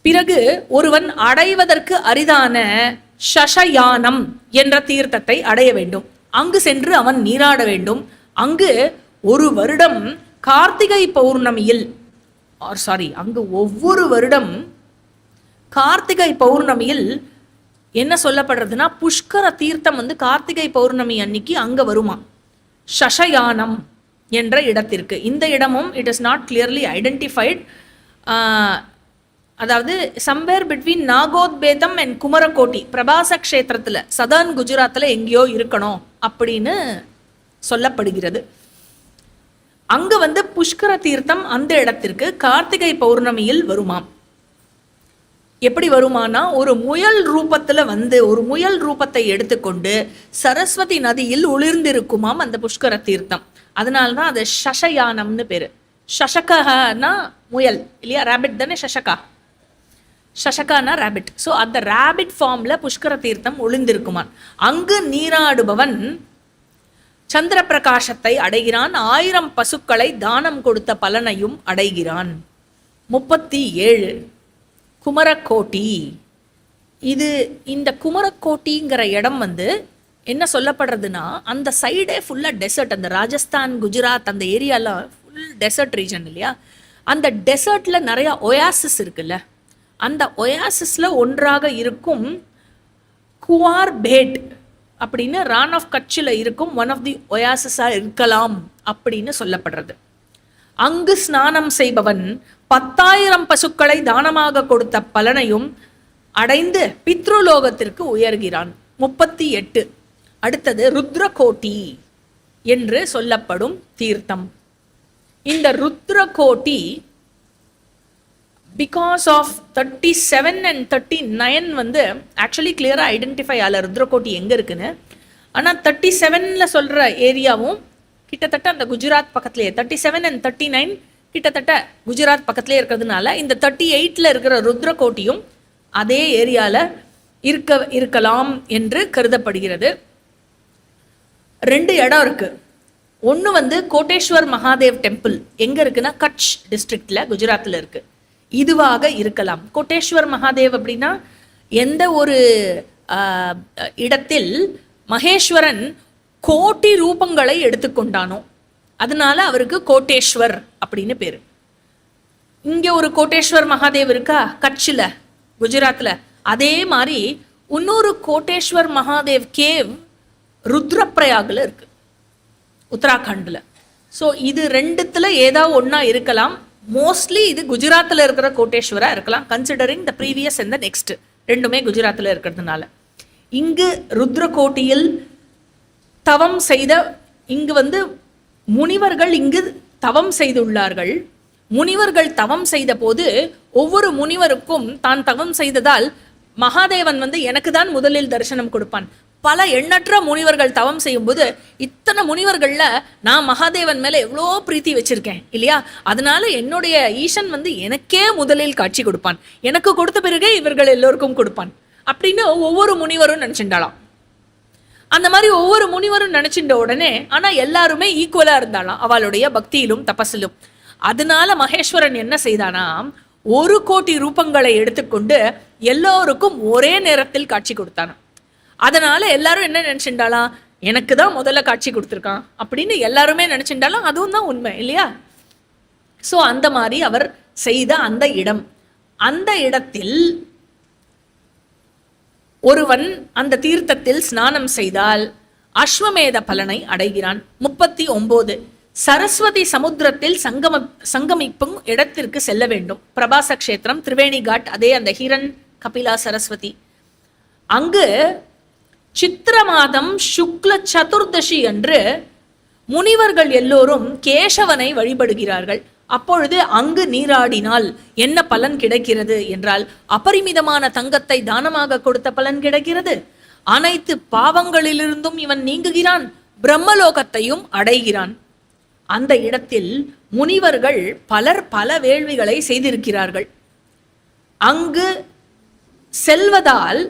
பிறகு ஒருவன் அடைவதற்கு அரிதான சஷயானம் என்ற தீர்த்தத்தை அடைய வேண்டும். அங்கு சென்று அவன் நீராட வேண்டும். அங்கு ஒரு வருடம் கார்த்திகை பௌர்ணமியில் அங்கு ஒவ்வொரு வருடம் கார்த்திகை பௌர்ணமியில் என்ன சொல்லப்படுறதுன்னா, புஷ்கர தீர்த்தம் கார்த்திகை பௌர்ணமி அன்னைக்கு அங்க வருமா, சஷயானம் என்ற இடத்திற்கு. இந்த இடமும் it is not clearly identified. அதாவது somewhere between Nagodbhedam and Kumarakotti, Prabhasa கஷேத்திரத்தில் சதர்ன் குஜராத்தில் எங்கேயோ இருக்கணும் அப்படின்னு சொல்லப்படுகிறது. அங்க புஷ்கர தீர்த்தம் அந்த இடத்திற்கு கார்த்திகை பௌர்ணமியில் வருமாம். எப்படி வருமானா, ஒரு முயல் ரூபத்துல ஒரு முயல் ரூபத்தை எடுத்துக்கொண்டு சரஸ்வதி நதியில் ஒளிர்ந்திருக்குமாம் அந்த புஷ்கர தீர்த்தம். அதனால்தான் அது சஷயானம்னு பேரு. சஷகனா முயல் இல்லையா, ரேபிட் தானே சஷகா, சஷகானா ரேபிட். ஸோ அந்த ரேபிட் ஃபார்ம்ல புஷ்கர தீர்த்தம் ஒளிந்திருக்குமான். அங்கு நீராடுபவன் சந்திர பிரகாசத்தை அடைகிறான், 1000 பசுக்களை தானம் கொடுத்த பலனையும் அடைகிறான். 37 குமரக்கோட்டி. இந்த குமரக்கோட்டிங்கிற இடம் என்ன சொல்லப்படுறதுன்னா, அந்த சைடே ஃபுல்லா டெசர்ட். அந்த ராஜஸ்தான் குஜராத் அந்த ஏரியாலாம் ஃபுல் டெசர்ட் ரீஜன் இல்லையா. அந்த டெசர்ட்ல நிறைய ஒயாசிஸ் இருக்குல்ல, அந்த ஒயாசிஸ்ல ஒன்றாக இருக்கும் குவார் பேட் அப்படின்னு ரான் ஆஃப் கட்சில் இருக்கும் ஒன் ஆஃப் தி ஒயாசிஸா இருக்கலாம் அப்படின்னு சொல்லப்படுறது. அங்கு ஸ்நானம் செய்பவன் 10,000 பசுக்களை தானமாக கொடுத்த பலனையும் அடைந்து பித்ருலோகத்திற்கு உயர்கிறான். 38 அடுத்தது ருத்ரகோட்டி என்று சொல்லப்படும் தீர்த்தம். இந்த ருத்ரகோட்டி பிகாஸ் ஆஃப் 37 and 39 ஆக்சுவலி கிளியரா ஐடென்டிஃபை ஆகல ருத்ரகோட்டி எங்க இருக்குன்னு. ஆனா 37ல சொல்ற ஏரியாவும் கிட்டத்தட்ட அந்த குஜராத் பக்கத்திலேயே, 37 and 39 கிட்டத்தட்ட குஜராத் பக்கத்திலே இருக்கிறதுனால இந்த 38ல இருக்கிற ருத்ரகோட்டியும் அதே ஏரியால இருக்கலாம் என்று கருதப்படுகிறது. 2 இடம் இருக்கு. ஒன்று கோட்டேஸ்வர் மகாதேவ் டெம்பிள் எங்க இருக்குன்னா கட்ச் டிஸ்ட்ரிக்ட்ல குஜராத்ல இருக்கு. இதுவாக இருக்கலாம். கோட்டேஸ்வர் மகாதேவ் அப்படின்னா எந்த ஒரு இடத்தில் மகேஸ்வரன் கோட்டி ரூபங்களை எடுத்துக்கொண்டானோ அதனால அவருக்கு கோட்டேஸ்வர் அப்படின்னு பேரு. இங்க ஒரு கோட்டேஸ்வர் மகாதேவ் இருக்கா கட்சில குஜராத்ல. அதே மாதிரி இன்னொரு கோட்டேஸ்வர் மகாதேவ் கேவ் ருத்ரப்பிரயாக்ல இருக்கு உத்தராகண்ட்ல. ஸோ இது 2த்துல ஏதாவது ஒன்னா இருக்கலாம். மோஸ்ட்லி இது குஜராத்தில் இருக்கிற கோட்டேஸ்வரா இருக்கலாம், considering the previous and the next. 2மே குஜராத்தில் இருக்கிறதுனால. இங்கு ருத்ரகோட்டியில் தவம் செய்த இங்கு முனிவர்கள் இங்கு தவம் செய்துள்ளார்கள். முனிவர்கள் தவம் செய்த போது ஒவ்வொரு முனிவருக்கும் தான் தவம் செய்ததால் மகாதேவன் எனக்கு தான் முதலில் தரிசனம் கொடுப்பான். பல எண்ணற்ற முனிவர்கள் தவம் செய்யும் போது இத்தனை முனிவர்கள்ல நான் மகாதேவன் மேல எவ்வளோ பிரீத்தி வச்சிருக்கேன் இல்லையா, அதனால என்னுடைய ஈசன் எனக்கே முதலில் காட்சி கொடுப்பான், எனக்கு கொடுத்த பிறகே இவர்கள் எல்லோருக்கும் கொடுப்பான் அப்படின்னு ஒவ்வொரு முனிவரும் நினைச்சுட்டாலாம். அந்த மாதிரி ஒவ்வொரு முனிவரும் நினைச்சிட்ட உடனே ஆனா எல்லாருமே ஈக்குவலா இருந்தாலாம் அவளுடைய பக்தியிலும் தபஸிலும். அதனால மகேஸ்வரன் என்ன செய்தானா, 1 கோடி ரூபங்களை எடுத்துக்கொண்டு எல்லோருக்கும் ஒரே நேரத்தில் காட்சி கொடுத்தானா. அதனால எல்லாரும் என்ன நினைச்சுட்டாலாம், எனக்கு தான் முதல்ல காட்சி கொடுத்துருக்கான் அப்படின்னு எல்லாருமே நினைச்சுட்டாலாம். அதுவும் தான் உண்மை இல்லையா. ஸோ அந்த மாதிரி அவர் செய்த அந்த இடம், அந்த இடத்தில் ஒருவன் அந்த தீர்த்தத்தில் ஸ்நானம் செய்தால் அஸ்வமேத பலனை அடைகிறான். 39 சரஸ்வதி சமுத்திரத்தில் சங்கமிப்பும் இடத்திற்கு செல்ல வேண்டும். பிரபாச கஷேத்திரம் திரிவேணி காட், அதே அந்த ஹிரண் கபிலா சரஸ்வதி. அங்கு சித்திர மாதம் சுக்ல சதுர்தசி அன்று முனிவர்கள் எல்லோரும் கேசவனை வழிபடுகிறார்கள். அப்பொழுது அங்கு நீராடினால் என்ன பலன் கிடைக்கிறது என்றால், அபரிமிதமான தங்கத்தை தானமாக கொடுத்த பலன் கிடைக்கிறது. அனைத்து பாவங்களிலிருந்தும் இவன் நீங்குகிறான், பிரம்மலோகத்தையும் அடைகிறான். அந்த இடத்தில் முனிவர்கள் பலர் பல வேள்விகளை செய்திருக்கிறார்கள். அங்கு செல்வதால்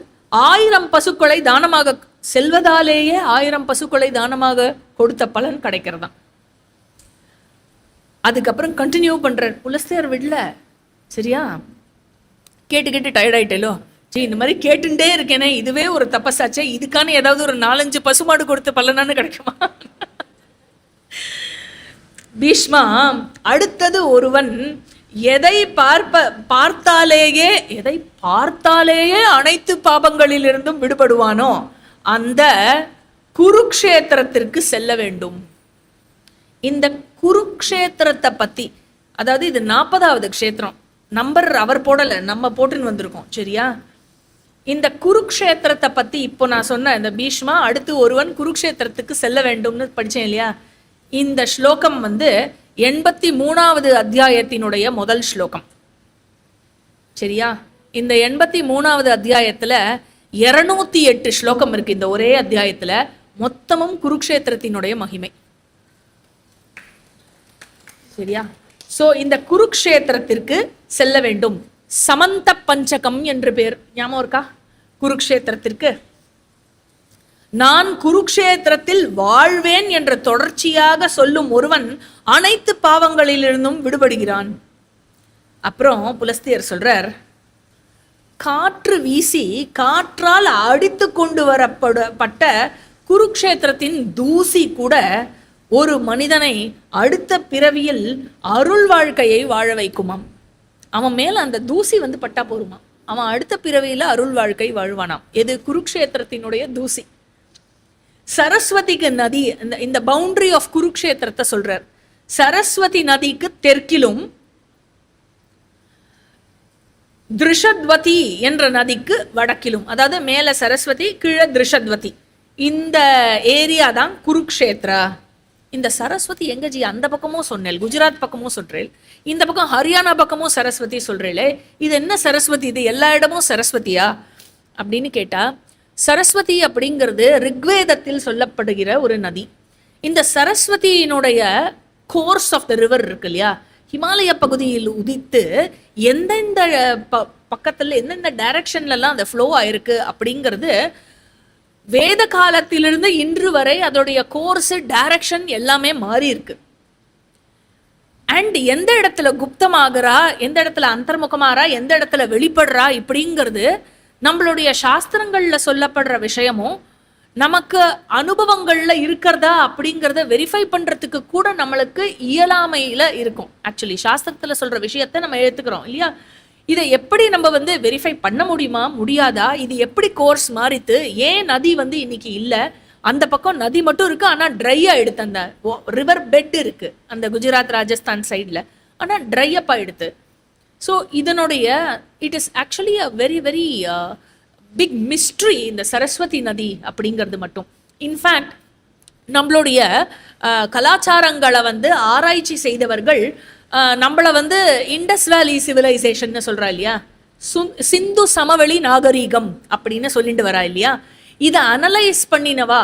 1000 பசுக்களை தானமாக, செல்வதாலேயே 1000 பசுக்களை தானமாக கொடுத்த பலன் கிடைக்கிறதா. அதுக்கப்புறம் கண்டினியூ பண்ற புலஸ்தேர் விடல சரியா. கேட்டு கேட்டு டயர்ட் ஆயிட்டேலோ, சரி இந்த மாதிரி கேட்டுட்டே இருக்கேனே, இதுவே ஒரு தபஸாச்சே, இதுக்கான ஏதாவது ஒரு 4-5 பசுமாடு கொடுத்து பலனான்னு கிடைக்குமா? பீஷ்மா, அடுத்தது ஒருவன் எதை பார்த்தாலேயே அனைத்து பாபங்களிலிருந்தும் விடுபடுவானோ அந்த குருக்ஷேத்திரத்திற்கு செல்ல வேண்டும். இந்த குருக்ஷேத்திரத்தை பத்தி, அதாவது இது 40வது க்ஷேத்திரம், நம்பர் அவர் போடல, நம்ம போட்டுன்னு வந்திருக்கோம், சரியா? இந்த குருக்ஷேத்திரத்தை பத்தி இப்போ நான் சொன்ன இந்த பீஷ்மா அடுத்து ஒருவன் குருக்ஷேத்திரத்துக்கு செல்ல வேண்டும்னு படிச்சேன் இல்லையா? இந்த ஸ்லோகம் 83வது அத்தியாயத்தினுடைய முதல் ஸ்லோகம், சரியா? இந்த 83வது அத்தியாயத்துல 208 ஸ்லோகம் இருக்கு. இந்த ஒரே அத்தியாயத்துல மொத்தமும் குருக்ஷேத்திரத்தினுடைய மகிமை, சரியா? சோ இந்த குருக்ஷேத்திரத்திற்கு செல்ல வேண்டும். சமந்த பஞ்சகம் என்று பேர், ஞாபகம் இருக்கா குருக்ஷேத்திரத்திற்கு? நான் குருக்ஷேத்திரத்தில் வாழ்வேன் என்ற தொடர்ச்சியாக சொல்லும் ஒருவன் அனைத்து பாவங்களிலிருந்தும் விடுபடுகிறான். அப்புறம் புலஸ்தியர் சொல்றார், காற்று வீசி காற்றால் அடித்து கொண்டு வரப்பட்ட குருக்ஷேத்திரத்தின் தூசி கூட ஒரு மனிதனை அடுத்த பிறவியில் அருள் வாழ்க்கையை வாழ வைக்குமாம். அவன் மேல அந்த தூசி பட்டா போருமா, அவன் அடுத்த பிறவியில அருள் வாழ்க்கை வாழ்வானாம். எது? குருக்ஷேத்திரத்தினுடைய தூசி. சரஸ்வதிக்கு நதி, இந்த பவுண்டரி ஆஃப் குருக்ஷேத்திரத்தை சொல்றார். சரஸ்வதி நதிக்கு தெற்கிலும் திருஷத்வதி என்ற நதிக்கு வடக்கிலும், அதாவது மேல சரஸ்வதி கீழே திருஷத்வதி, இந்த ஏரியா தான் குருக்ஷேத்ரா. இந்த சரஸ்வதி எங்க ஜி? அந்த பக்கமும் சொன்னேன், குஜராத் பக்கமும் சொல்றேன், இந்த பக்கம் ஹரியானா பக்கமும் சரஸ்வதி சொல்றேளே, இது என்ன சரஸ்வதி? இது எல்லா இடமும் சரஸ்வதியா அப்படின்னு கேட்டா, சரஸ்வதி அப்படிங்கிறது ரிக்வேதத்தில் சொல்லப்படுகிற ஒரு நதி. இந்த சரஸ்வதியினுடைய கோர்ஸ் ஆஃப் த ரிவர் இருக்கு இல்லையா, ஹிமாலய பகுதியில் உதித்து எந்தெந்த பக்கத்துல எந்தெந்த டைரக்ஷன்லாம் அந்த ஃப்ளோ ஆயிருக்கு அப்படிங்கிறது வேத காலத்திலிருந்து இன்று வரை அதோடைய கோர்ஸ் டைரக்ஷன் எல்லாமே மாறி இருக்கு. அண்ட் எந்த இடத்துல குப்தமாகறா, எந்த இடத்துல அந்தர்முகமாறா, எந்த இடத்துல வெளிப்படுறா இப்படிங்கிறது நம்மளுடைய சாஸ்திரங்கள்ல சொல்லப்படுற விஷயமும் நமக்கு அனுபவங்கள்ல இருக்கிறதா அப்படிங்கிறத வெரிஃபை பண்றதுக்கு கூட நம்மளுக்கு இயலாமையில இருக்கும். ஆக்சுவலி சாஸ்திரத்துல சொல்ற விஷயத்த நம்ம எடுத்துக்கிறோம் இல்லையா, இதை எப்படி நம்ம வெரிஃபை பண்ண முடியுமா, முடியாதா? இது எப்படி கோர்ஸ் மாறித்து? ஏன் நதி இன்னைக்கு இல்லை? அந்த பக்கம் நதி மட்டும் இருக்கு, ஆனா ட்ரையா எடுத்து, அந்த ரிவர் பெட் இருக்கு அந்த குஜராத் ராஜஸ்தான் சைட்ல, ஆனா ட்ரை அப் ஆயிடுத்து. ஸோ இதனுடைய it is actually a very very big mystery இந்த சரஸ்வதி நதி அப்படிங்கிறது மட்டும். இன்ஃபேக்ட் நம்மளுடைய கலாச்சாரங்களை ஆராய்ச்சி செய்தவர்கள் நம்மள இண்டஸ் வேலி சிவிலைசேஷன் சொல்றா இல்லையா, சிந்து சமவெளி நாகரீகம் அப்படின்னு சொல்லிட்டு வரா இல்லையா, இதை அனலைஸ் பண்ணினவா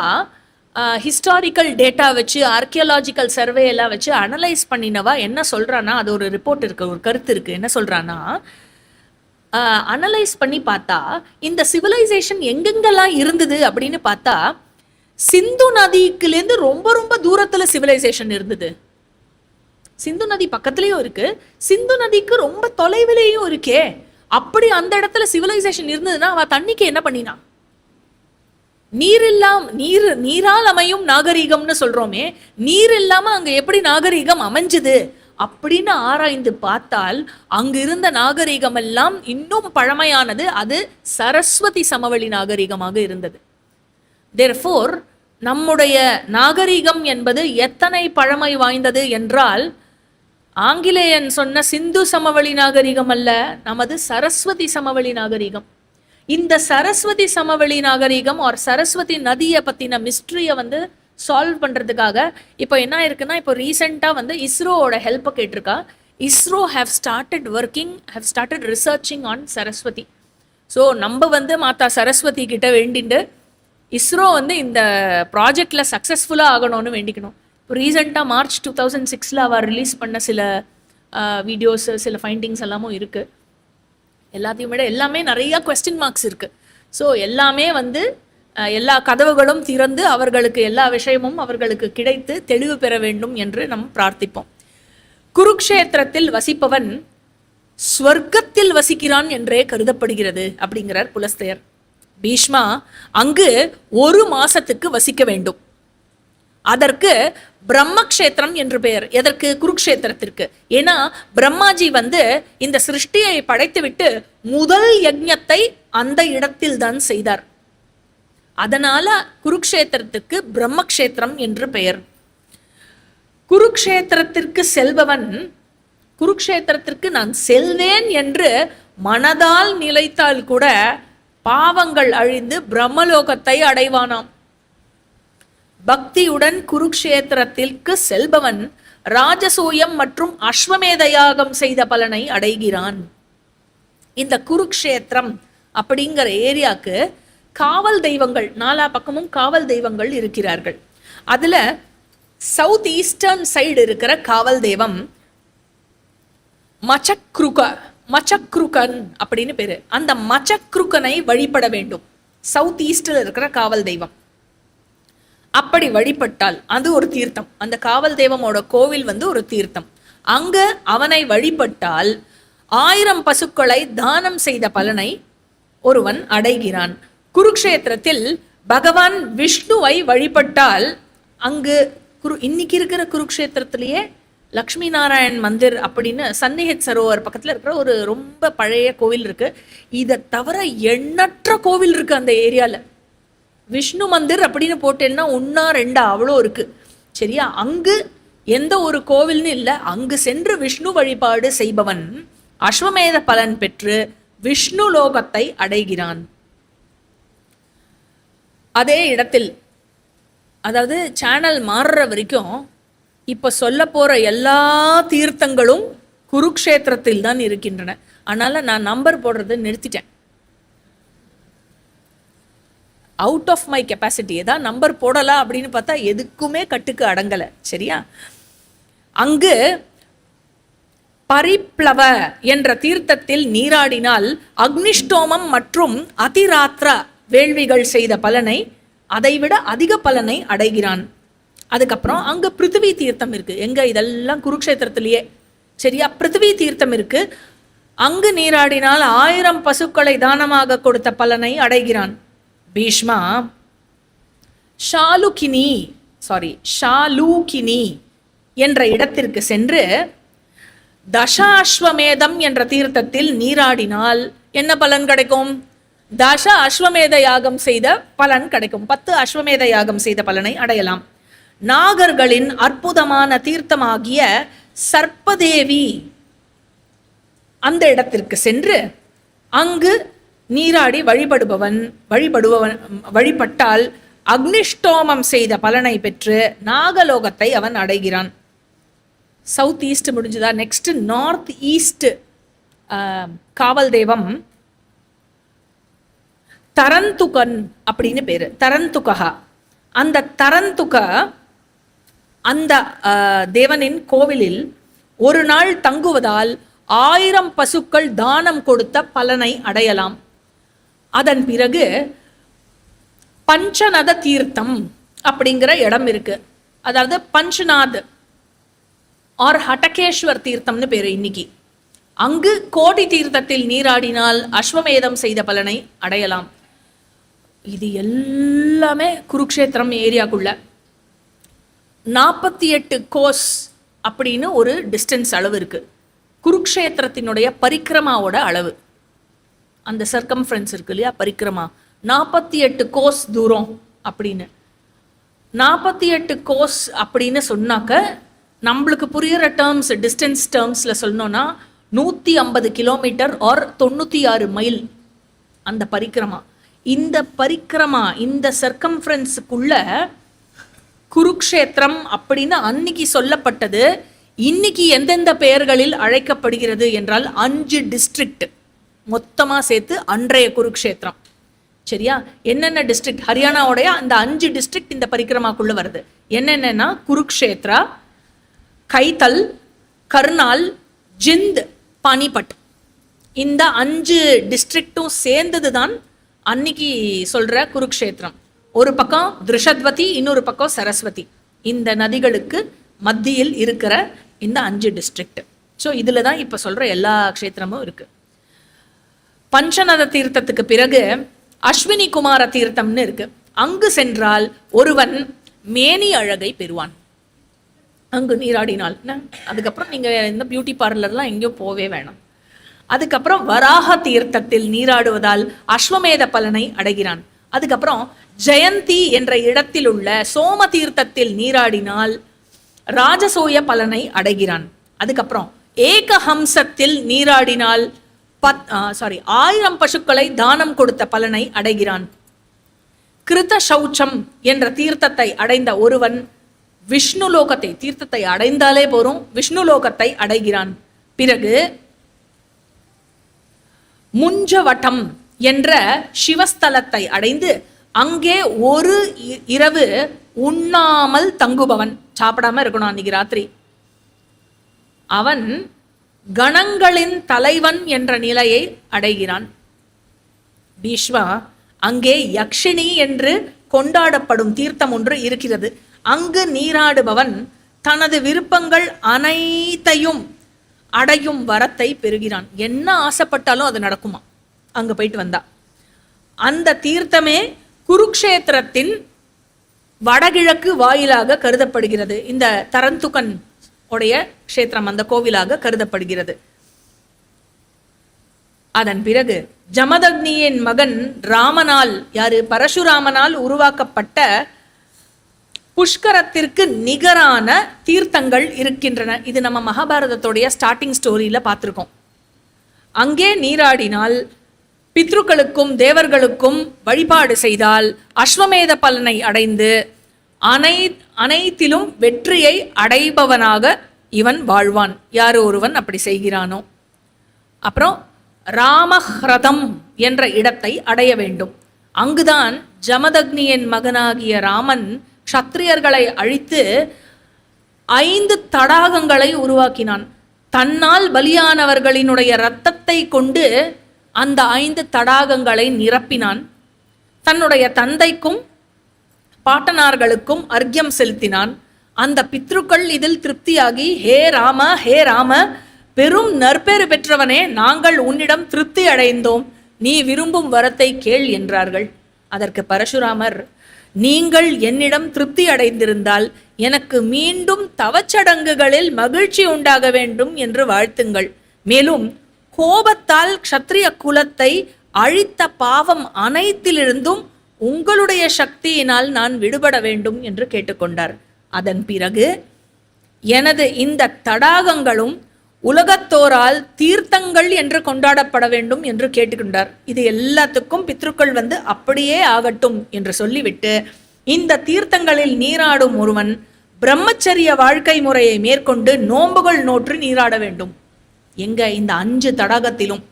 ஹிஸ்டாரிக்கல் டேட்டா வச்சு ஆர்கியாலஜிக்கல் சர்வே எல்லாம் வச்சு அனலைஸ் பண்ணினவா என்ன சொல்றானா, அது ஒரு ரிப்போர்ட் இருக்கு, ஒரு கருத்து இருக்கு. என்ன சொல்றானா, அனலைஸ் பண்ணி பார்த்தா இந்த சிவிலைசேஷன் எங்கெங்கெல்லாம் இருந்தது அப்படின்னு பார்த்தா சிந்து நதிக்குலேருந்து ரொம்ப ரொம்ப தூரத்துல சிவிலைசேஷன் இருந்தது. சிந்து நதி பக்கத்துலயும் இருக்கு, சிந்து நதிக்கு ரொம்ப தொலைவிலேயும் இருக்கே. அப்படி அந்த இடத்துல சிவிலைசேஷன் இருந்ததுன்னா அவ தண்ணிக்கு என்ன பண்ணினா? நீரால் அமையும் நாகரீகம்னு சொல்றோமே, நீர் இல்லாம அங்க எப்படி நாகரீகம் அமைஞ்சது அப்படின்னு ஆராய்ந்து பார்த்தால் அங்கு இருந்த நாகரீகம் எல்லாம் இன்னும் பழமையானது. அது சரஸ்வதி சமவெளி நாகரீகமாக இருந்தது. தேர்ஃபோர் நம்முடைய நாகரீகம் என்பது எத்தனை பழமை வாய்ந்தது என்றால், ஆங்கிலேயன் சொன்ன சிந்து சமவெளி நாகரிகம் அல்ல, நமது சரஸ்வதி சமவெளி நாகரிகம். இந்த சரஸ்வதி சமவெளி நாகரிகம் ஒரு சரஸ்வதி நதியை பத்தின மிஸ்ட்ரியை சால்வ் பண்றதுக்காக இப்போ என்ன இருக்குன்னா, இப்போ ரீசெண்டா இஸ்ரோவோட ஹெல்ப் கேட்டிருக்கா. ISRO have started researching on Saraswati. So நம்ம மாதா சரஸ்வதி கிட்ட வேண்டிட்டு இஸ்ரோ இந்த ப்ராஜெக்ட்ல சக்சஸ்ஃபுல்லா ஆகணும்னு வேண்டிக்கணும். இப்போ ரீசெண்டாக March 2006 அவர் ரிலீஸ் பண்ண சில வீடியோஸ், சில ஃபைண்டிங்ஸ் எல்லாமும் இருக்குது. எல்லாத்தையும் விட எல்லாமே நிறையா கொஸ்டின் மார்க்ஸ் இருக்குது. ஸோ எல்லாமே எல்லா கதவுகளும் திறந்து அவர்களுக்கு எல்லா விஷயமும் அவர்களுக்கு கிடைத்து தெளிவு பெற வேண்டும் என்று நாம் பிரார்த்திப்போம். குருக்ஷேத்திரத்தில் வசிப்பவன் ஸ்வர்க்கத்தில் வசிக்கிறான் என்றே கருதப்படுகிறது அப்படிங்கிறார் புலஸ்தயர். பீஷ்மா அங்கு 1 மாசத்துக்கு வசிக்க வேண்டும். அதற்கு பிரம்மக்ஷேத்திரம் என்று பெயர். எதற்கு? குருக்ஷேத்திரத்திற்கு. ஏன்னா பிரம்மாஜி இந்த சிருஷ்டியை படைத்துவிட்டு முதல் யஜ்ஞத்தை அந்த இடத்தில் தான் செய்தார். அதனால குருக்ஷேத்திரத்துக்கு பிரம்மக்ஷேத்திரம் என்று பெயர். குருக்ஷேத்திரத்திற்கு செல்பவன் குருக்ஷேத்திரத்திற்கு நான் செல்வேன் என்று மனதால் நிலைத்தால் கூட பாவங்கள் அழிந்து பிரம்மலோகத்தை அடைவானாம். பக்தியுடன் குருக்ஷேத்திரத்திற்கு செல்பவன் ராஜசூயம் மற்றும் அஸ்வமேத யாகம் செய்த பலனை அடைகிறான். இந்த குருக்ஷேத்திரம் அப்படிங்கிற ஏரியாக்கு காவல் தெய்வங்கள், 4 பக்கமும் காவல் தெய்வங்கள் இருக்கிறார்கள். அதுல சவுத் ஈஸ்டர்ன் சைடு இருக்கிற காவல் தெய்வம் மச்சக்ருகன் அப்படின்னு பேரு. அந்த மச்சக்ருகனை வழிபட வேண்டும். சவுத் ஈஸ்டில் இருக்கிற காவல் தெய்வம். அப்படி வழிபட்டால் அது ஒரு தீர்த்தம். அந்த காவல் தெய்வமோட கோவில் ஒரு தீர்த்தம். அங்க அவனை வழிபட்டால் 1000 பசுக்களை தானம் செய்த பலனை ஒருவன் அடைகிறான். குருக்ஷேத்திரத்தில் பகவான் விஷ்ணுவை வழிபட்டால் அங்கு இன்னைக்கு இருக்கிற குருக்ஷேத்திரத்திலேயே லக்ஷ்மி நாராயண் மந்திர் அப்படின்னு சன்னிஹித் சரோவர் பக்கத்தில் இருக்கிற ஒரு ரொம்ப பழைய கோவில் இருக்கு. இதை தவிர எண்ணற்ற கோவில் இருக்கு அந்த ஏரியாவில். விஷ்ணு மந்திர் அப்படின்னு போட்டேன்னா 1 2 அவ்வளோ இருக்கு. சரியா? அங்கு எந்த ஒரு கோவில்னு இல்லை. அங்கு சென்று விஷ்ணு வழிபாடு செய்பவன் அஸ்வமேத பலன் பெற்று விஷ்ணு லோகத்தை அடைகிறான். அதே இடத்தில், அதாவது சேனல் மாறுற வரைக்கும் இப்ப சொல்ல போற எல்லா தீர்த்தங்களும் குருக்ஷேத்திரத்தில் தான் இருக்கின்றன. அதனால நான் நம்பர் போடுறது நிறுத்திட்டேன். Out of my capacity. ஏதாவது நம்பர் போடலாம் அப்படின்னு பார்த்தா எதுக்குமே கட்டுக்கு அடங்கலை. சரியா? அங்கு பரிப்ளவ என்ற தீர்த்தத்தில் நீராடினால் அக்னிஷ்டோமம் மற்றும் அதிராத்திர வேள்விகள் செய்த பலனை, அதைவிட அதிக பலனை அடைகிறான். அதுக்கப்புறம் அங்க பிருத்திவி தீர்த்தம் இருக்கு. எங்க? இதெல்லாம் குருக்ஷேத்திரத்திலேயே. சரியா? பிருத்திவி தீர்த்தம் இருக்கு. அங்கு நீராடினால் 1000 பசுக்களை தானமாக கொடுத்த பலனை அடைகிறான். பீஷ்மா ஷாலூகினி என்ற இடத்திற்கு சென்று தசாஸ்வமேதம் என்ற தீர்த்தத்தில் நீராடினால் என்ன பலன் கிடைக்கும்? அஸ்வமேத யாகம் செய்த பலன் கிடைக்கும். 10 அஸ்வமேத யாகம் செய்த பலனை அடையலாம். நாகர்களின் அற்புதமான தீர்த்தமாகிய சர்ப்பதேவி அந்த இடத்திற்கு சென்று அங்கு நீராடி வழிபட்டால் அக்னிஷ்டோமம் செய்த பலனை பெற்று நாகலோகத்தை அவன் அடைகிறான். சவுத் ஈஸ்ட் முடிஞ்சுதா? நெக்ஸ்ட் நார்த் ஈஸ்ட் காவல் தெய்வம் தரந்துகன் அப்படின்னு பேரு. தரந்துகா. அந்த தரந்துக அந்த தேவனின் கோவிலில் ஒரு நாள் தங்குவதால் 1000 பசுக்கள் தானம் கொடுத்த பலனை அடையலாம். அதன் பிறகு பஞ்சநத தீர்த்தம் அப்படிங்கிற இடம் இருக்கு. அதாவது பஞ்சநாத் ஆர் ஹட்டகேஸ்வர் தீர்த்தம்னு பேரு இன்னைக்கு. அங்கு கோடி தீர்த்தத்தில் நீராடினால் அஸ்வமேதம் செய்த பலனை அடையலாம். இது எல்லாமே குருக்ஷேத்திரம் ஏரியாக்குள்ள. 48 கோஸ் அப்படின்னு ஒரு டிஸ்டன்ஸ் அளவு இருக்கு. குருக்ஷேத்திரத்தினுடைய பரிக்கிரமாவோட அளவு, அந்த சர்க்கம்ஃபரன்ஸ் இருக்கு இல்லையா, பரிக்கிரமா 48 கோஸ் தூரம் அப்படின்னு. 48 கோஸ் அப்படின்னு சொன்னாக்க நம்மளுக்கு புரியுற டேர்ம்ஸ், டிஸ்டன்ஸ் டேர்ம்ஸ்ல சொல்லணும்னா 150 கிலோமீட்டர் ஆர் 96 மைல் அந்த பரிக்கிரமா. இந்த பரிக்கிரமா, இந்த சர்க்கம்ஃபரன்ஸுக்குள்ள குருக்ஷேத்திரம் அப்படின்னு அன்னைக்கு சொல்லப்பட்டது. இன்னைக்கு எந்தெந்த பெயர்களில் அழைக்கப்படுகிறது என்றால் 5 டிஸ்ட்ரிக்ட் மொத்தமா சேர்த்து அன்றைய குருக்ஷேத்திரம். சரியா? என்னென்ன டிஸ்ட்ரிக்ட்? ஹரியானாவுடைய அந்த 5 டிஸ்ட்ரிக்ட் இந்த பரிக்கிரமாக்குள்ள வருது. என்னென்னா குருக்ஷேத்ரா, கைத்தல், கர்னால், ஜிந்த், பானிபட். இந்த 5 டிஸ்ட்ரிக்டும் சேர்ந்தது தான் அன்னைக்கு சொல்ற குருக்ஷேத்திரம். ஒரு பக்கம் திருஷத்வதி, இன்னொரு பக்கம் சரஸ்வதி. இந்த நதிகளுக்கு மத்தியில் இருக்கிற இந்த 5 டிஸ்ட்ரிக்ட். ஸோ இதில் தான் இப்போ சொல்கிற எல்லா க்ஷேத்திரமும் இருக்குது. பஞ்சநத தீர்த்தத்துக்கு பிறகு அஸ்வினி குமார தீர்த்தம்னு இருக்கு. அங்கு சென்றால் ஒருவன் மேனி அழகை பெறுவான். அங்கு நீராடினால் அதுக்கப்புறம் நீங்கள் இந்த பியூட்டி பார்லர்லாம் எங்கேயோ போவே வேணாம். அதுக்கப்புறம் வராக தீர்த்தத்தில் நீராடுவதால் அஸ்வமேத பலனை அடைகிறான். அதுக்கப்புறம் ஜெயந்தி என்ற இடத்தில் உள்ள சோம தீர்த்தத்தில் நீராடினால் ராஜசூய பலனை அடைகிறான். அதுக்கப்புறம் ஏகஹம்சத்தில் நீராடினால் 1000 பசுக்களை தானம் கொடுத்த பலனை அடைகிறான். கிருத சௌச்சம் என்ற தீர்த்தத்தை அடைந்த ஒருவன் விஷ்ணு லோகத்தை, தீர்த்தத்தை அடைந்தாலே போரும், விஷ்ணு லோகத்தை அடைகிறான். பிறகு முஞ்சவட்டம் என்ற சிவஸ்தலத்தை அடைந்து அங்கே ஒரு இரவு உண்ணாமல் தங்குபவன், சாப்பிடாம இருக்கணும் அன்னைக்கு ராத்திரி, அவன் கணங்களின் தலைவன் என்ற நிலையை அடைகிறான். பீஷ்மா, அங்கே யக்ஷினி என்று கொண்டாடப்படும் தீர்த்தம் ஒன்று இருக்கிறது. அங்கு நீராடுபவன் தனது விருப்பங்கள் அனைத்தையும் அடையும் வரத்தை பெறுகிறான். என்ன ஆசைப்பட்டாலும் அது நடக்குமா அங்க போயிட்டு வந்தா. அந்த தீர்த்தமே குருக்ஷேத்திரத்தின் வடகிழக்கு வாயிலாக கருதப்படுகிறது. இந்த தரந்துகன் உடைய க்ஷேத்திரம் அந்த கோவிலாக கருதப்படுகிறது. அதன் பிறகு ஜமதக்னியின் மகன் ராமனால், யாரு, பரசுராமனால் உருவாக்கப்பட்ட புஷ்கரத்திற்கு நிகரான தீர்த்தங்கள் இருக்கின்றன. இது நம்ம மகாபாரதத்துடைய ஸ்டார்டிங் ஸ்டோரியில பார்த்திருக்கோம். அங்கே நீராடினால் பித்ருக்களுக்கும் தேவர்களுக்கும் வழிபாடு செய்தால் அஸ்வமேத பலனை அடைந்து அனைத்திலும் வெற்றியை அடைபவனாக இவன் வாழ்வான், யார் ஒருவன் அப்படி செய்கிறானோ. அப்புறம் ராமஹ்ரதம் என்ற இடத்தை அடைய வேண்டும். அங்குதான் ஜமதக்னியின் மகனாகிய ராமன் க்ஷத்ரியர்களை அழித்து 5 தடாகங்களை உருவாக்கினான். தன்னால் பலியானவர்களினுடைய இரத்தத்தை கொண்டு அந்த 5 தடாகங்களை நிரப்பினான். தன்னுடைய தந்தைக்கும் பாட்டனார்களுக்கும் அர்க்கியம் செலுத்தினான். அந்த பித்ருக்கள் இதில் திருப்தியாகி, ஹே ராம, ஹே ராம, பெரும் நற்பேறு பெற்றவனே, நாங்கள் உன்னிடம் திருப்தி அடைந்தோம், நீ விரும்பும் வரத்தை கேள் என்றார்கள். அதற்கு பரசுராமர், நீங்கள் என்னிடம் திருப்தி அடைந்திருந்தால் எனக்கு மீண்டும் தவச்சடங்குகளில் மகிழ்ச்சி உண்டாக வேண்டும் என்று வாழ்த்துங்கள். மேலும் கோபத்தால் க்ஷத்ரிய குலத்தை அழித்த பாவம் அனைத்திலிருந்தும் உங்களுடைய சக்தியினால் நான் விடுபட வேண்டும் என்று கேட்டுக்கொண்டார். அதன் பிறகு எனது இந்த தடாகங்களும் உலகத்தோரால் தீர்த்தங்கள் என்று கொண்டாடப்பட வேண்டும் என்று கேட்டுக்கொண்டார். இது எல்லாத்துக்கும் பித்ருக்கள் அப்படியே ஆகட்டும் என்று சொல்லிவிட்டு, இந்த தீர்த்தங்களில் நீராடும் ஒருவன் பிரம்மச்சரிய வாழ்க்கை முறையை மேற்கொண்டு நோன்புகள் நோற்று நீராட வேண்டும். எங்க இந்த 5 தடாகத்திலும்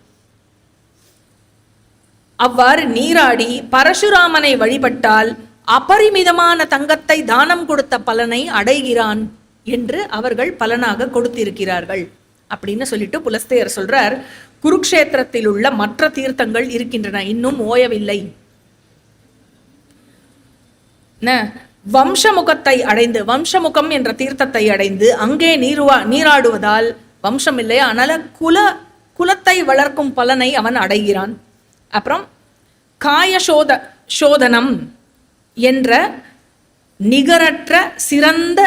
அவ்வாறு நீராடி பரசுராமனை வழிபட்டால் அபரிமிதமான தங்கத்தை தானம் கொடுத்த பலனை அடைகிறான் என்று அவர்கள் பலனாக கொடுத்திருக்கிறார்கள் அப்படின்னு சொல்லிட்டு புலஸ்தேயர் சொல்றார். குருக்ஷேத்திரத்தில் உள்ள மற்ற தீர்த்தங்கள் இருக்கின்றன, இன்னும் ஓயவில்லை. வம்சமுகத்தை அடைந்து, வம்சமுகம் என்ற தீர்த்தத்தை அடைந்து அங்கே நீராடுவதால் வம்சம் இல்லையா, அதனால குலத்தை வளர்க்கும் பலனை அவன் அடைகிறான். அப்புறம் சோதனம் என்ற நிகரற்ற சிறந்த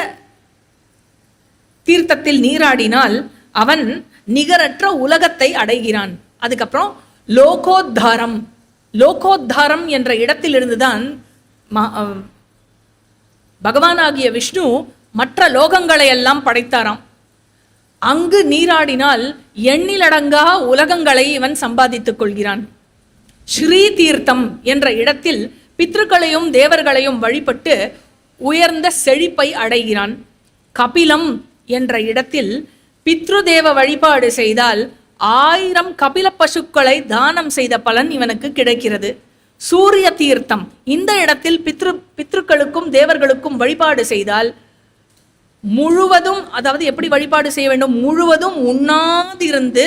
தீர்த்தத்தில் நீராடினால் அவன் நிகரற்ற உலகத்தை அடைகிறான். அதுக்கப்புறம் லோகோத்தாரம் என்ற இடத்திலிருந்துதான் பகவானாகிய விஷ்ணு மற்ற லோகங்களை எல்லாம் படைத்தாராம். அங்கு நீராடினால் எண்ணிலடங்கா உலகங்களை இவன் சம்பாதித்துக் கொள்கிறான். ஸ்ரீ தீர்த்தம் என்ற இடத்தில் பித்ருக்களையும் தேவர்களையும் வழிபட்டு உயர்ந்த செழிப்பை அடைகிறான். கபிலம் என்ற இடத்தில் பித்ருதேவ வழிபாடு செய்தால் 1000 கபில பசுக்களை தானம் செய்த பலன் இவனுக்கு கிடைக்கிறது. சூரிய தீர்த்தம், இந்த இடத்தில் பித்ருக்களுக்கும் தேவர்களுக்கும் வழிபாடு செய்தால் முழுவதும், அதாவது எப்படி வழிபாடு செய்ய வேண்டும், முழுவதும் உண்ணாதிருந்து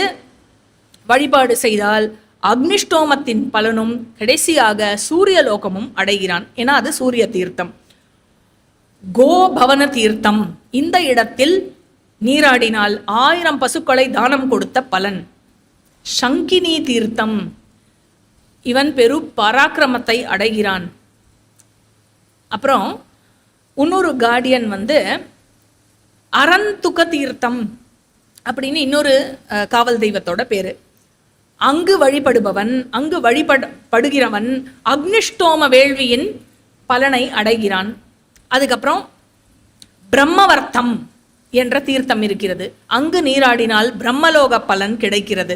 வழிபாடு செய்தால் அக்னிஷ்டோமத்தின் பலனும் கடைசியாக சூரியலோகமும் அடைகிறான். ஏன்னா அது சூரிய தீர்த்தம். கோபவன தீர்த்தம், இந்த இடத்தில் நீராடினால் 1000 பசுக்களை தானம் கொடுத்த பலன். சங்கினி தீர்த்தம், இவன் பெரு பராக்கிரமத்தை அடைகிறான். அப்புறம் இன்னொரு கார்டியன் அரந்துக தீர்த்தம் அப்படின்னு இன்னொரு காவல் தெய்வத்தோட பேரு. அங்கு வழிபடுபவன், அங்கு வழிபடுகிறவன் அக்னிஷ்டோம வேள்வியின் பலனை அடைகிறான். அதுக்கப்புறம் பிரம்மவர்த்தம் என்ற தீர்த்தம் இருக்கிறது. அங்கு நீராடினால் பிரம்மலோக பலன் கிடைக்கிறது.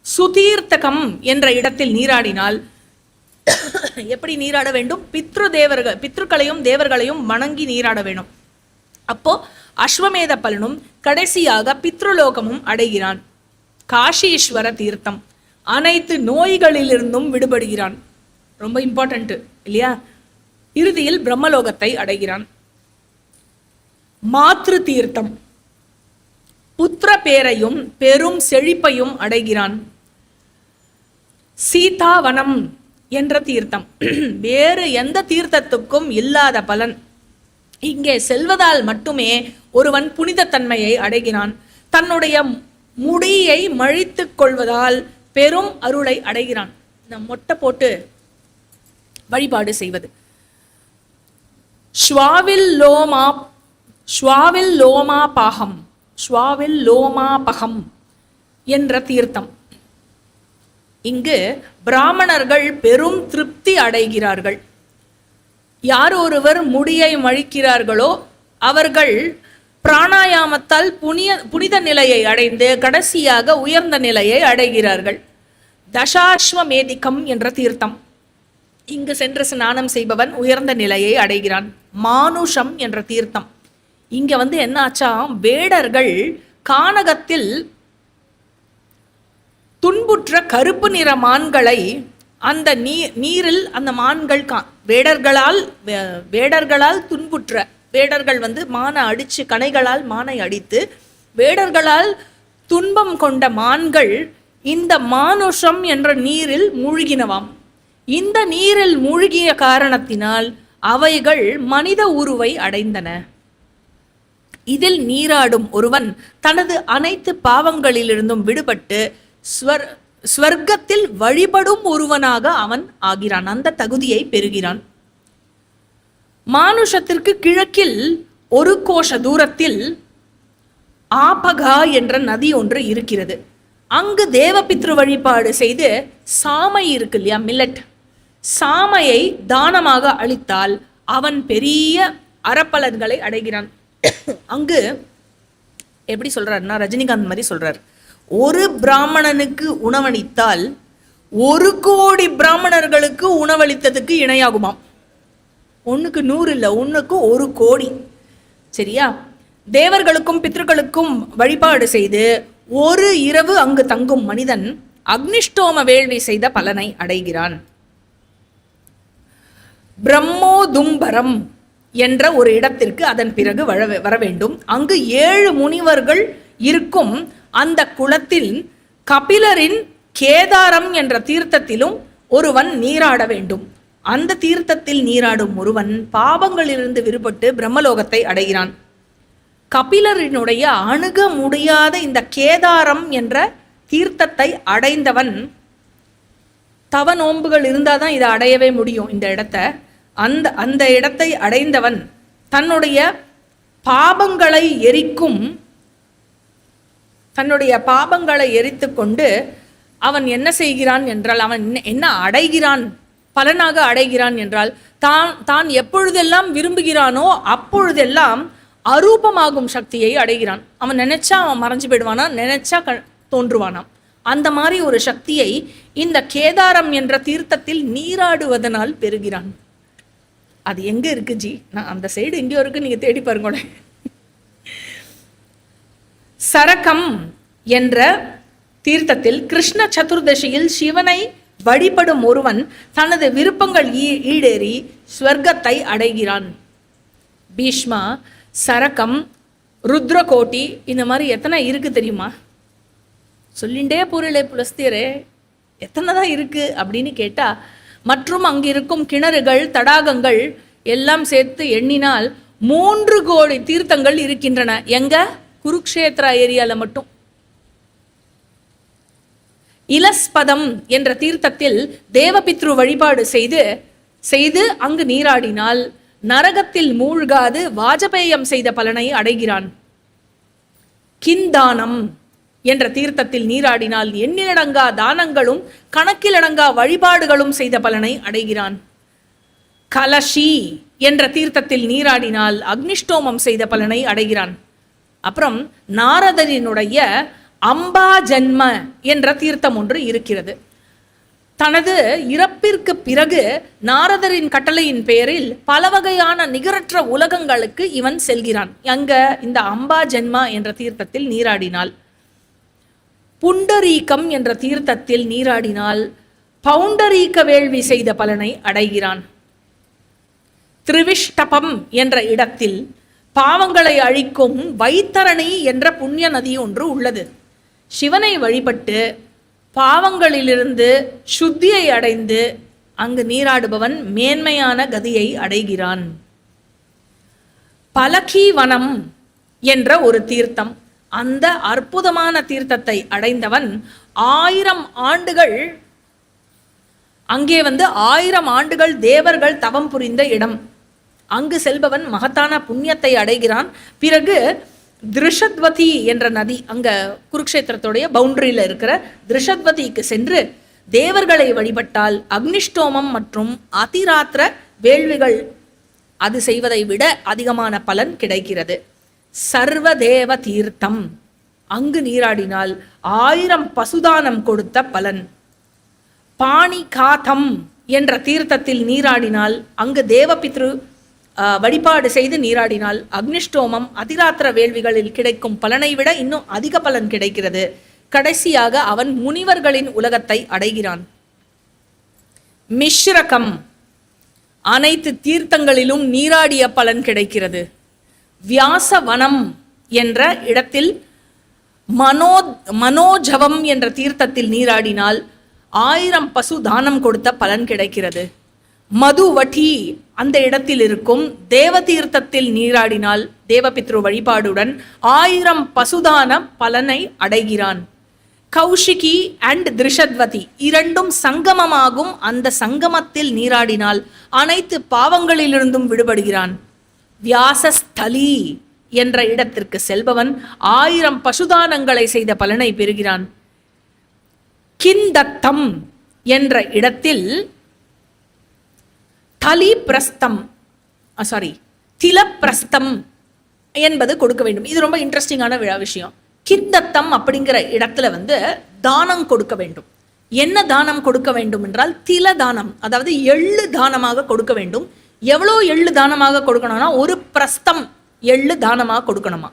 சுதீர்த்தகம் என்ற இடத்தில் நீராடினால் எப்படி நீராட வேண்டும்? பித்ருக்களையும் தேவர்களையும் வணங்கி நீராட வேண்டும். அப்போ அஸ்வமேத பலனும் கடைசியாக பித்ருலோகமும் அடைகிறான். காஷீஸ்வர தீர்த்தம், அனைத்து நோய்களிலிருந்தும் விடுபடுகிறான். ரொம்ப இம்பார்ட்டன்ட் இல்லையா? இறுதியில் பிரம்மலோகத்தை அடைகிறான். மாத்ரு தீர்த்தம், புத்திர பேரையும் பெரும் செழிப்பையும் அடைகிறான். சீதாவனம் என்ற தீர்த்தம், வேறு எந்த தீர்த்தத்துக்கும் இல்லாத பலன். இங்கே செல்வதால் மட்டுமே ஒருவன் புனிதத்தன்மையை அடைகிறான். தன்னுடைய முடியை மழித்து கொள்வதால் பெரும் அருளை அடைகிறான். மொட்டை போட்டு வழிபாடு செய்வது. ஸ்வாவில் லோமாபகம் என்ற தீர்த்தம். இங்கு பிராமணர்கள் பெரும் திருப்தி அடைகிறார்கள். யார் ஒருவர் முடியை மழிக்கிறார்களோ அவர்கள் பிராணாயாமத்தால் புனித நிலையை அடைந்து கடைசியாக உயர்ந்த நிலையை அடைகிறார்கள். தசாஸ்வமேதிகம் என்ற தீர்த்தம். இங்கு சென்று ஸ்நானம் செய்பவன் உயர்ந்த நிலையை அடைகிறான். மானுஷம் என்ற தீர்த்தம். இங்க என்ன ஆச்சா, வேடர்கள் கானகத்தில் துன்புற்ற கருப்பு நிற மான்களை அந்த நீரில் அந்த மான்கள் வேடர்களால் துன்புற்ற, வேடர்கள் மானை அடிச்சு, கணைகளால் மானை அடித்து வேடர்களால் துன்பம் கொண்ட மான்கள் இந்த மானுஷம் என்ற நீரில் மூழ்கினவாம். இந்த நீரில் மூழ்கிய காரணத்தினால் அவைகள் மனித உருவை அடைந்தன. இதில் நீராடும் ஒருவன் தனது அனைத்து பாவங்களிலிருந்தும் விடுபட்டு ஸ்வர்க்கத்தில் வழிபடும் ஒருவனாக அவன் ஆகிறான். அந்த தகுதியை பெறுகிறான். மானுஷத்திற்கு கிழக்கில் 1 கோஷ தூரத்தில் ஆபகா என்ற நதி ஒன்று இருக்கிறது. அங்கு தேவபித்ரு வழிபாடு செய்து சாமை இருக்கு இல்லையா, மில்லட், சாமையை தானமாக அளித்தால் அவன் பெரிய அறப்பலன்களை அடைகிறான். அங்கு எப்படி சொல்றாருன்னா, ரஜினிகாந்த் மாதிரி சொல்றார், ஒரு பிராமணனுக்கு உணவளித்தால் 1 கோடி பிராமணர்களுக்கு உணவளித்ததுக்கு இணையாகுமாம். 1க்கு 100 இல்லை, 1க்கு 1 கோடி. சரியா? தேவர்களுக்கும் பித்ருக்களுக்கும் வழிபாடு செய்து 1 இரவு அங்கு தங்கும் மனிதன் அக்னிஷ்டோம வேள்வி செய்த பலனை அடைகிறான். பிரம்மோதும்பரம் என்ற ஒரு இடத்திற்கு அதன் பிறகு வர வேண்டும். அங்கு 7 முனிவர்கள் இருக்கும் அந்த குளத்தில் கபிலரின் கேதாரம் என்ற தீர்த்தத்திலும் ஒருவன் நீராட வேண்டும். அந்த தீர்த்தத்தில் நீராடும் ஒருவன் பாவங்களிலிருந்து விடுபட்டு பிரம்மலோகத்தை அடைகிறான். கபிலரினுடைய அணுக முடியாத இந்த கேதாரம் என்ற தீர்த்தத்தை அடைந்தவன், தவ நோன்புகள் இருந்தாதான் இதை அடையவே முடியும். இந்த இடத்தை அந்த இடத்தை அடைந்தவன் தன்னுடைய பாபங்களை எரித்து கொண்டு அவன் என்ன செய்கிறான் என்றால், அவன் என்ன அடைகிறான், பலனாக அடைகிறான் என்றால், தான் எப்பொழுதெல்லாம் விரும்புகிறானோ அப்பொழுதெல்லாம் அரூபமாகும் சக்தியை அடைகிறான். அவன் நினைச்சா அவன் மறைஞ்சு போயிடுவானா, நினைச்சா தோன்றுவானாம். அந்த மாதிரி ஒரு சக்தியை இந்த கேதாரம் என்ற தீர்த்தத்தில் நீராடுவதனால் பெறுகிறான். அது எங்க இருக்கு ஜி? நான் அந்த சைடு எங்கேயோ இருக்கு, நீங்க தேடி பாருங்க. சரகம் என்ற தீர்த்தத்தில் கிருஷ்ண சதுர்தசியில் சிவனை வழிபடும் ஒருவன் தனது விருப்பங்கள் ஈடேறி ஸ்வர்க்கத்தை அடைகிறான். பீஷ்மா, சரகம், ருத்ரகோட்டி, இந்த மாதிரி எத்தனை இருக்கு தெரியுமா? சொல்லிண்டே பொருளே புலஸ்தியரே, எத்தனை தான் இருக்கு அப்படின்னு கேட்டா, மற்றும் அங்கிருக்கும் கிணறுகள், தடாகங்கள் எல்லாம் சேர்த்து எண்ணினால் 3 கோடி தீர்த்தங்கள் இருக்கின்றன. எங்க? குருக்ஷேத்ரா ஏரியால மட்டும். இலஸ்பதம் என்ற தீர்த்தத்தில் தேவபித்ரு வழிபாடு செய்து அங்கு நீராடினால் நரகத்தில் மூழ்காது வாஜபேயம் செய்த பலனை அடைகிறான். கிந்தானம் என்ற தீர்த்தத்தில் நீராடினால் எண்ணிலடங்கா தானங்களும் கணக்கிலடங்கா வழிபாடுகளும் செய்த பலனை அடைகிறான். கலஷி என்ற தீர்த்தத்தில் நீராடினால் அக்னிஷ்டோமம் செய்த பலனை அடைகிறான். அப்புறம் நாரதரினுடைய அம்பா ஜன்ம என்ற தீர்த்தம் ஒன்று இருக்கிறது. தனது இறப்பிற்கு பிறகு நாரதரின் கட்டளையின் பெயரில் பல வகையான நிகரற்ற உலகங்களுக்கு இவன் செல்கிறான். அங்க இந்த அம்பா ஜென்மா என்ற தீர்த்தத்தில் நீராடினால், புண்டரீகம் என்ற தீர்த்தத்தில் நீராடினால் பவுண்டரீக வேள்வி செய்த பலனை அடைகிறான். திரிவிஷ்டபம் என்ற இடத்தில் பாவங்களை அழிக்கும் வைத்தரணி என்ற புண்ணிய நதி ஒன்று உள்ளது. சிவனை வழிபட்டு பாவங்களிலிருந்து சுத்தியை அடைந்து அங்கு நீராடுபவன் மேன்மையான கதியை அடைகிறான். பலகீவனம் என்ற ஒரு தீர்த்தம், அந்த அற்புதமான தீர்த்தத்தை அடைந்தவன் 1000 ஆண்டுகள் அங்கே 1000 ஆண்டுகள் தேவர்கள் தவம் புரிந்த இடம். அங்கு செல்பவன் மகத்தான புண்ணியத்தை அடைகிறான். பிறகு திருஷத்வதி என்ற நதி, அங்க குருக்ஷேத்திரத்துடைய பவுண்டரியில இருக்கிற திருஷத்வதிக்கு சென்று தேவர்களை வழிபட்டால் அக்னிஷ்டோமம் மற்றும் அதிராத்திர வேள்விகள் அது செய்வதை விட அதிகமான பலன் கிடைக்கிறது. சர்வதேவ தீர்த்தம், அங்கு நீராடினால் 1000 பசுதானம் கொடுத்த பலன். பாணிகாதம் என்ற தீர்த்தத்தில் நீராடினால் அங்கு தேவபித்ரு வழிபாடு செய்து நீராடினால் அக்னிஷ்டோமம் அதிராத்திர வேள்விகளில் கிடைக்கும் பலனை விட இன்னும் அதிக பலன் கிடைக்கிறது. கடைசியாக அவன் முனிவர்களின் உலகத்தை அடைகிறான். மிஸ்ரகம், அனைத்து தீர்த்தங்களிலும் நீராடிய பலன் கிடைக்கிறது. வியாசவனம் என்ற இடத்தில் மனோஜவம் என்ற தீர்த்தத்தில் நீராடினால் 1000 பசு தானம் கொடுத்த பலன் கிடைக்கிறது. மதுவட்டி அந்த இடத்தில் இருக்கும் தேவ தீர்த்தத்தில் நீராடினால் தேவபித்ரு வழிபாடுடன் 1000 பசுதான பலனை அடைகிறான். கௌஷிகி அண்ட் திருஷத்வதி இரண்டும் சங்கமமாகும். அந்த சங்கமத்தில் நீராடினால் அனைத்து பாவங்களிலிருந்தும் விடுபடுகிறான். வியாசஸ்தலி என்ற இடத்திற்கு செல்பவன் 1000 பசுதானங்களை செய்த பலனை பெறுகிறான். கிந்தத்தம் என்ற இடத்தில் திலப்பிரஸ்தம் என்பது கொடுக்க வேண்டும். இது ரொம்ப இன்ட்ரெஸ்டிங்கான விஷயம். கிந்தத்தம் அப்படிங்கிற இடத்துல தானம் கொடுக்க வேண்டும். என்ன தானம் கொடுக்க வேண்டும் என்றால் தில தானம், அதாவது எள்ளு தானமாக கொடுக்க வேண்டும். எவ்வளோ எள்ளு தானமாக கொடுக்கணும்னா 1 பிரஸ்தம் எள்ளு தானமாக கொடுக்கணுமா.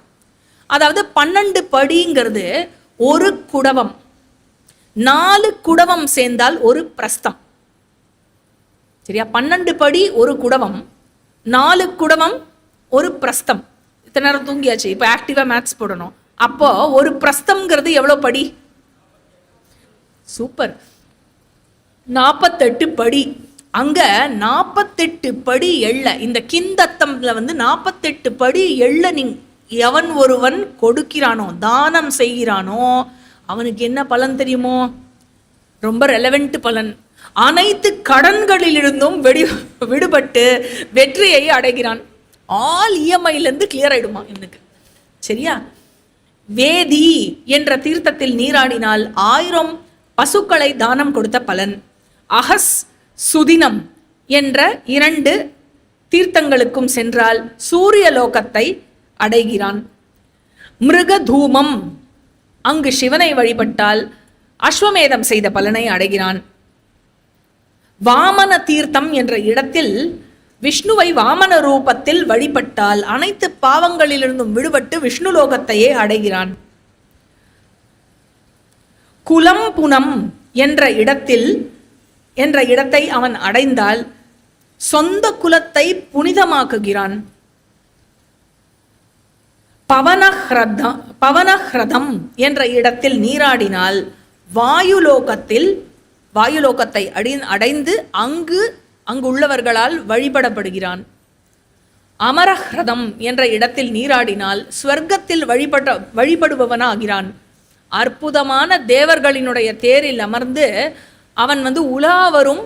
அதாவது 12 படிங்கிறது 1 குடவம், 4 குடவம் சேர்ந்தால் 1 பிரஸ்தம். சரியா? 12 படி 1 குடவம், 4 குடவம் 1 பிரஸ்தம். இத்தனை நேரம் தூங்கியாச்சு, இப்போ ஆக்டிவா மேத்ஸ் போடணும். அப்போ 1 பிரஸ்தம்ங்கிறது எவ்வளோ படி? சூப்பர், 48 படி. அங்க 48 படி எள்ள, இந்த கிந்தத்தம்ல 48 படி எள்ள எவன் ஒருவன் கொடுக்கிறானோ, தானம் செய்கிறானோ, அவனுக்கு என்ன பலன் தெரியுமோ? ரொம்ப ரெலவெண்ட் பலன். அனைத்து கடன்களிலிருந்தும் விடுபட்டு வெற்றியை அடைகிறான். ஆல் இஎம்ஐலேருந்து கிளியர் ஆயிடுமா இவனுக்கு. சரியா? வேதி என்ற தீர்த்தத்தில் நீராடினால் 1000 பசுக்களை தானம் கொடுத்த பலன். அகஸ் சுதினம் என்ற 2 தீர்த்தங்களுக்கும் சென்றால் சூரிய லோகத்தை அடைகிறான். மிருகதூமம், அங்கு சிவனை வழிபட்டால் அஸ்வமேதம் செய்த பலனை அடைகிறான். வாமன தீர்த்தம் என்ற இடத்தில் விஷ்ணுவை வாமன ரூபத்தில் வழிபட்டால் அனைத்து பாவங்களிலிருந்தும் விடுபட்டு விஷ்ணு லோகத்தையே அடைகிறான். குலம்புனம் என்ற இடத்தை அவன் அடைந்தால் சொந்த குலத்தை புனிதமாக்குகிறான். பவனஹ்ரதம் என்ற இடத்தில் நீராடினால் வாயுலோகத்தை அடைந்து அங்கு உள்ளவர்களால் வழிபடப்படுகிறான். அமரஹ்ரதம் என்ற இடத்தில் நீராடினால் ஸ்வர்க்கத்தில் வழிபடுபவனாகிறான். அற்புதமான தேவர்களினுடைய தேரில் அமர்ந்து அவன் உலா வரும்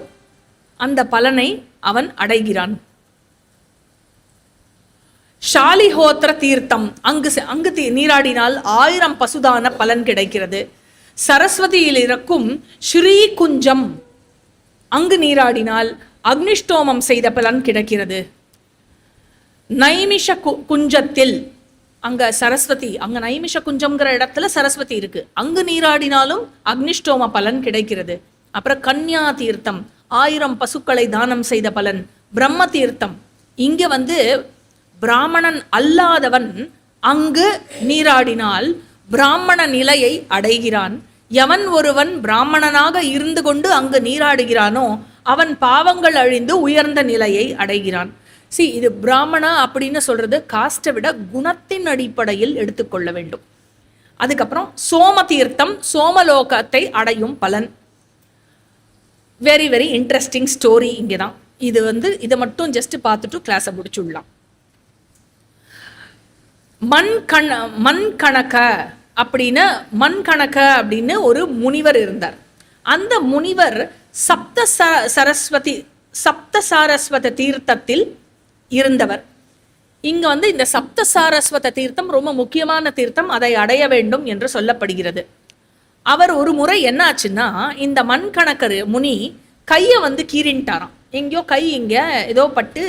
அந்த பலனை அவன் அடைகிறான். ஷாலிஹோத்திர தீர்த்தம், அங்கு நீராடினால் 1000 பசுதான பலன் கிடைக்கிறது. சரஸ்வதியில் இருக்கும் ஸ்ரீ குஞ்சம், அங்கு நீராடினால் அக்னிஷ்டோமம் செய்த பலன் கிடைக்கிறது. நைமிஷ குஞ்சத்தில், அங்க சரஸ்வதி, அங்க நைமிஷ குஞ்சம்ங்கிற இடத்துல சரஸ்வதி இருக்கு, அங்கு நீராடினாலும் அக்னிஷ்டோம பலன் கிடைக்கிறது. அப்புறம் கன்யா தீர்த்தம், 1000 பசுக்களை தானம் செய்த பலன். பிரம்ம தீர்த்தம், இங்க பிராமணன் அல்லாதவன் அங்கு நீராடினால் பிராமண நிலையை அடைகிறான். எவன் ஒருவன் பிராமணனாக இருந்து கொண்டு அங்கு நீராடுகிறானோ அவன் பாவங்கள் அழிந்து உயர்ந்த நிலையை அடைகிறான். இது பிராமணா அப்படின்னு சொல்றது காஸ்ட்டை விட குணத்தின் அடிப்படையில் எடுத்துக்கொள்ள வேண்டும். அதுக்கப்புறம் சோம தீர்த்தம், சோமலோகத்தை அடையும் பலன். வெரி வெரி இன்ட்ரெஸ்டிங் ஸ்டோரி இங்கதான். இதை மட்டும் ஜஸ்ட் பார்த்துட்டு கிளாஸை முடிச்சுடலாம். மண்கணக்க அப்படின்னு ஒரு முனிவர் இருந்தார். அந்த முனிவர் சப்த தீர்த்தத்தில் இருந்தவர். இங்க இந்த சப்த சாரஸ்வத தீர்த்தம் ரொம்ப முக்கியமான தீர்த்தம், அதை அடைய வேண்டும் என்று சொல்லப்படுகிறது. அவர் ஒரு முறை என்ன ஆச்சுன்னா, இந்த மண்கணக்கர் முனி கையை கீறின்ட்டாராம். எங்கேயோ கை இங்க ஏதோ பட்டு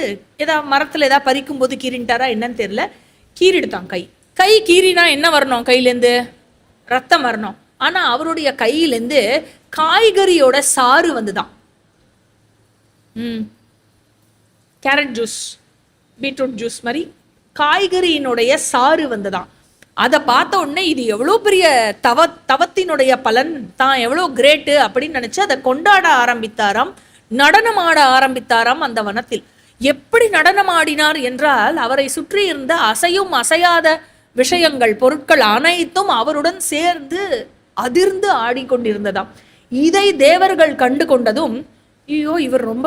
மரத்துல ஏதாவது பறிக்கும் போது கீறின்ட்டாரா என்னன்னு தெரியல, கீறிடுத்தான். கை கீறினா என்ன வரணும்? கையிலேருந்து ரத்தம் வரணும். ஆனா அவருடைய கையிலேருந்து காய்கறியோட சாறு வந்துதான். கேரட் ஜூஸ், பீட்ரூட் ஜூஸ் மாதிரி காய்கறியினுடைய சாறு வந்ததாம். அதை பார்த்த உடனே இது எவ்வளோ பெரிய தவத்தினுடைய பலன் தான், எவ்வளோ கிரேட்டு அப்படின்னு நினைச்சு அதை கொண்டாட ஆரம்பித்தாராம், நடனமாட ஆரம்பித்தாராம் அந்த வனத்தில். எப்படி நடனமாடினார் என்றால், அவரை சுற்றி இருந்த அசையும் அசையாத விஷயங்கள், பொருட்கள் அனைத்தும் அவருடன் சேர்ந்து அதிர்ந்து ஆடிக்கொண்டிருந்ததாம். இதை தேவர்கள் கண்டு கொண்டதும், ஐயோ இவர் ரொம்ப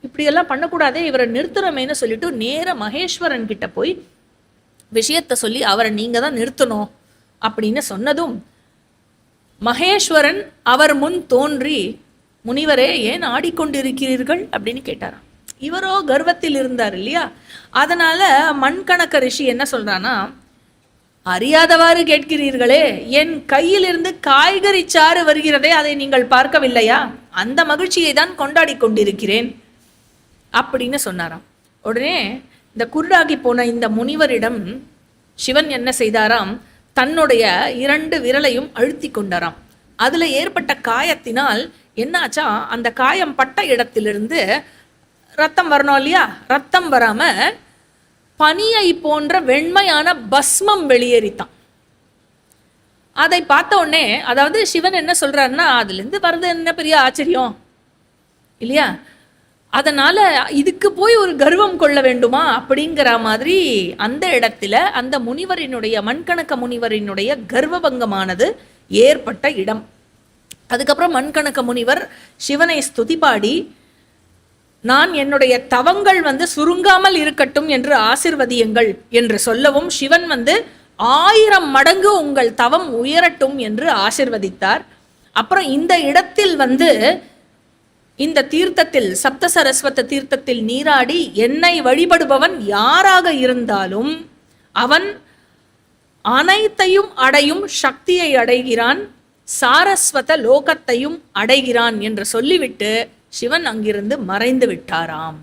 இப்படியெல்லாம் பண்ணக்கூடாதே, இவரை நிறுத்துறமேன்னு சொல்லிட்டு நேர மகேஸ்வரன் கிட்ட போய் விஷயத்த சொல்லி அவரை நீங்க தான் நிறுத்தணும் அப்படின்னு சொன்னதும், மகேஸ்வரன் அவர் முன் தோன்றி, முனிவரே ஏன் ஆடிக்கொண்டிருக்கிறீர்கள் அப்படின்னு கேட்டாராம். இவரோ கர்வத்தில் இருந்தார் இல்லையா, அதனால மண்கணக்க ரிஷி என்ன சொல்றானா, அறியாதவாறு கேட்கிறீர்களே, என் கையிலிருந்து காய்கறி சாறு வருகிறதே, அதை நீங்கள் பார்க்கவில்லையா? அந்த மகிழ்ச்சியை தான் கொண்டாடி கொண்டிருக்கிறேன் அப்படின்னு சொன்னாராம். உடனே இந்த குருடாகி போன இந்த முனிவரிடம் சிவன் என்ன செய்தாராம், தன்னுடைய 2 விரலையும் அழுத்தி கொண்டாராம். அதுல ஏற்பட்ட காயத்தினால் என்னாச்சா, அந்த காயம் பட்ட இடத்திலிருந்து ரத்தம் வரணும் இல்லையா, ரத்தம் வராம பனியை போன்ற வெண்மையான பஸ்மம் வெளியேறித்தான். அதை பார்த்த உடனே, அதாவது சிவன் என்ன சொல்றாருன்னா, அதுல இருந்து வர்றது என்ன பெரிய ஆச்சரியம் இல்லையா, அதனால இதுக்கு போய் ஒரு கர்வம் கொள்ள வேண்டுமா அப்படிங்கிற மாதிரி அந்த இடத்துல அந்த முனிவரினுடைய, மண்கணக்க முனிவரினுடைய கர்வபங்கமானது ஏற்பட்ட இடம். அதுக்கப்புறம் மண்கணக்க முனிவர் சிவனை ஸ்துதி பாடி, நான் என்னுடைய தவங்கள் சுருங்காமல் இருக்கட்டும் என்று ஆசிர்வதியுங்கள் என்று சொல்லவும், சிவன் 1000 மடங்கு உங்கள் தவம் உயரட்டும் என்று ஆசிர்வதித்தார். அப்புறம் இந்த இடத்தில் இந்த தீர்த்தத்தில், சப்த சரஸ்வத தீர்த்தத்தில் நீராடி என்னை வழிபடுபவன் யாராக இருந்தாலும் அவன் அனைத்தையும் அடையும் சக்தியை அடைகிறான், சாரஸ்வத லோகத்தையும் அடைகிறான் என்று சொல்லிவிட்டு சிவன் அங்கிருந்து மறைந்து விட்டாராம்.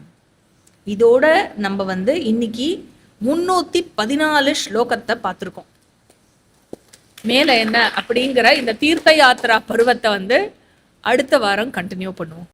இதோட நம்ம இன்னைக்கு 314 ஸ்லோகத்தை பார்த்துருக்கோம். மேல என்ன அப்படிங்கிற இந்த தீர்த்த யாத்திரா பருவத்தை அடுத்த வாரம் கண்டினியூ பண்ணுவோம்.